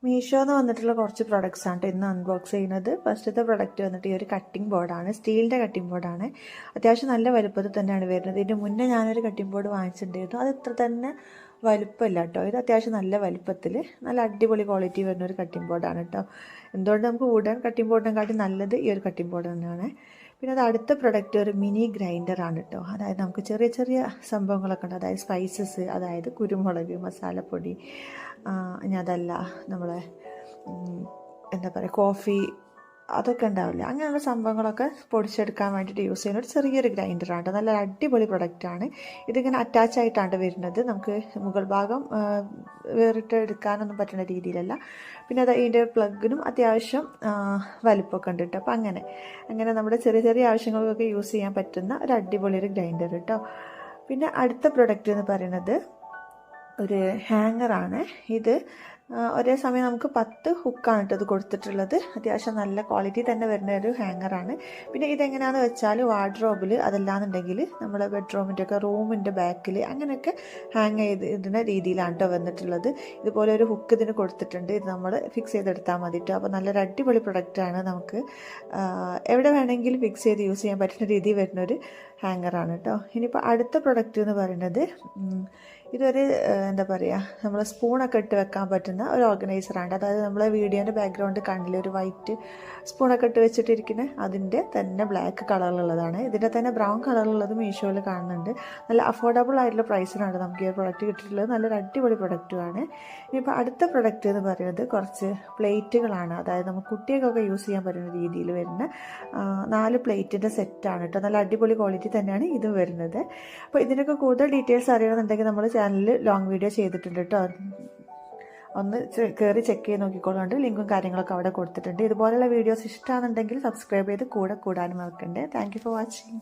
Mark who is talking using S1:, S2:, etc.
S1: മീഷോന്ന് വന്നിട്ടുള്ള കുറച്ച് പ്രൊഡക്ട്സ് ആണ് ഇന്ന് അൺബോക്സ് ചെയ്യുന്നത്. ഫസ്റ്റത്തെ പ്രൊഡക്റ്റ് വന്നിട്ട് ഈ ഒരു കട്ടിംഗ് ബോർഡാണ്, സ്റ്റീലിൻ്റെ കട്ടിംഗ് ബോർഡാണ്. അത്യാവശ്യം നല്ല വലുപ്പത്തിൽ തന്നെയാണ് വരുന്നത്. ഇതിൻ്റെ മുന്നേ ഞാനൊരു കട്ടിംഗ് ബോർഡ് വാങ്ങിച്ചിട്ടുണ്ടായിരുന്നു, അത് ഇത്ര തന്നെ വലുപ്പമില്ല കേട്ടോ. ഇത് അത്യാവശ്യം നല്ല വലുപ്പത്തിൽ നല്ല അടിപൊളി ക്വാളിറ്റി വരുന്ന ഒരു കട്ടിംഗ് ബോർഡാണ് കേട്ടോ. എന്തുകൊണ്ട് നമുക്ക് വുഡൻ കട്ടിംഗ് ബോർഡിനെക്കാട്ടി നല്ലത് ഈ ഒരു കട്ടിംഗ് ബോർഡ് തന്നെയാണ്. പിന്നെ അത് അടുത്ത പ്രൊഡക്റ്റ് ഒരു മിനി ഗ്രൈൻഡറാണ് കേട്ടോ. അതായത് നമുക്ക് ചെറിയ ചെറിയ സംഭവങ്ങളൊക്കെ ഉണ്ട്, അതായത് സ്പൈസസ്, അതായത് കുരുമുളക്, മസാലപ്പൊടി, ഇനി അതല്ല നമ്മളെ എന്താ പറയുക കോഫി, അതൊക്കെ ഉണ്ടാവില്ല, അങ്ങനെയുള്ള സംഭവങ്ങളൊക്കെ പൊടിച്ചെടുക്കാൻ വേണ്ടിയിട്ട് യൂസ് ചെയ്യുന്ന ഒരു ചെറിയൊരു ഗ്രൈൻഡറാണ്. നല്ല അടിപൊളി പ്രൊഡക്റ്റാണ്. ഇതിങ്ങനെ അറ്റാച്ച് ആയിട്ടാണ് വരുന്നത്. നമുക്ക് മുകൾ ഭാഗം വേറിട്ട് എടുക്കാനൊന്നും പറ്റുന്ന രീതിയിലല്ല. പിന്നെ അത് ഇതിൻ്റെ പ്ലഗിനും അത്യാവശ്യം വലിപ്പമൊക്കെ ഉണ്ട് കേട്ടോ. അപ്പം അങ്ങനെ നമ്മുടെ ചെറിയ ചെറിയ ആവശ്യങ്ങൾക്കൊക്കെ യൂസ് ചെയ്യാൻ പറ്റുന്ന ഒരു അടിപൊളി ഒരു ഗ്രൈൻഡർ കേട്ടോ. പിന്നെ അടുത്ത പ്രൊഡക്റ്റ് എന്ന് പറയുന്നത് ഒരു ഹാങ്ങറാണ്. ഇത് ഒരേ സമയം നമുക്ക് 10 ഹുക്കാണ് കേട്ടോ ഇത് കൊടുത്തിട്ടുള്ളത്. അത്യാവശ്യം നല്ല ക്വാളിറ്റി തന്നെ വരുന്ന ഒരു ഹാങ്ങറാണ്. പിന്നെ ഇതെങ്ങനെയാണെന്ന് വെച്ചാൽ വാർഡ്രോബിൽ, അതല്ലാന്നുണ്ടെങ്കിൽ നമ്മുടെ ബെഡ്റൂമിൻ്റെ ഒക്കെ റൂമിൻ്റെ ബാക്കിൽ അങ്ങനെയൊക്കെ ഹാങ് ചെയ്തിടുന്ന രീതിയിലാണ് കേട്ടോ വന്നിട്ടുള്ളത്. ഇതുപോലെ ഒരു ഹുക്ക് ഇതിന് കൊടുത്തിട്ടുണ്ട്. ഇത് നമ്മൾ ഫിക്സ് ചെയ്തെടുത്താൽ മതി കേട്ടോ. അപ്പോൾ നല്ലൊരു അടിപൊളി പ്രൊഡക്റ്റാണ്. നമുക്ക് എവിടെ വേണമെങ്കിലും ഫിക്സ് ചെയ്ത് യൂസ് ചെയ്യാൻ പറ്റുന്ന രീതിയിൽ വരുന്നൊരു ഹാങ്ങറാണ് കേട്ടോ. ഇനിയിപ്പോൾ അടുത്ത പ്രൊഡക്റ്റ് എന്ന് പറയുന്നത് ഇതൊരു എന്താ പറയുക, നമ്മൾ സ്പൂണൊക്കെ ഇട്ട് വെക്കാൻ പറ്റുന്ന ഒരു ഓർഗനൈസറാണ്. അതായത് നമ്മളെ വീഡിയോൻ്റെ ബാക്ക്ഗ്രൗണ്ട് കണ്ടില്ല, ഒരു വൈറ്റ് സ്പൂണൊക്കെ ഇട്ട് വെച്ചിട്ടിരിക്കുന്ന അതിൻ്റെ തന്നെ ബ്ലാക്ക് കളറിലുള്ളതാണ്. ഇതിൻ്റെ തന്നെ ബ്രൗൺ കളറിലുള്ളത് മീഷോയിൽ കാണുന്നുണ്ട്. നല്ല അഫോർഡബിൾ ആയിട്ടുള്ള പ്രൈസിനാണ് നമുക്ക് ഈ പ്രൊഡക്റ്റ് കിട്ടിയിട്ടുള്ളത്. നല്ലൊരു അടിപൊളി പ്രൊഡക്റ്റുമാണ്. ഇനിയിപ്പോൾ അടുത്ത പ്രൊഡക്റ്റ് എന്ന് പറയുന്നത് കുറച്ച് പ്ലേറ്റുകളാണ്. അതായത് നമുക്ക് കുട്ടികൾക്കൊക്കെ യൂസ് ചെയ്യാൻ പറ്റുന്ന രീതിയിൽ വരുന്ന 4 പ്ലേറ്റിൻ്റെ സെറ്റാണ് കേട്ടോ. നല്ല അടിപൊളി ക്വാളിറ്റി തന്നെയാണ് ഇത് വരുന്നത്. അപ്പോൾ ഇതിനൊക്കെ കൂടുതൽ ഡീറ്റെയിൽസ് അറിയണമെന്നുണ്ടെങ്കിൽ നമ്മൾ ചാനലിൽ ലോങ് വീഡിയോ ചെയ്തിട്ടുണ്ട് കേട്ടോ. ഒന്ന് കയറി ചെക്ക് ചെയ്ത് നോക്കിക്കോളുണ്ട്. ലിങ്കും കാര്യങ്ങളൊക്കെ അവിടെ കൊടുത്തിട്ടുണ്ട്. ഇതുപോലെയുള്ള വീഡിയോസ് ഇഷ്ടമാണെന്നുണ്ടെങ്കിൽ സബ്സ്ക്രൈബ് ചെയ്ത് കൂടെ കൂടാനും മറക്കണ്ടേ. Thank you for watching.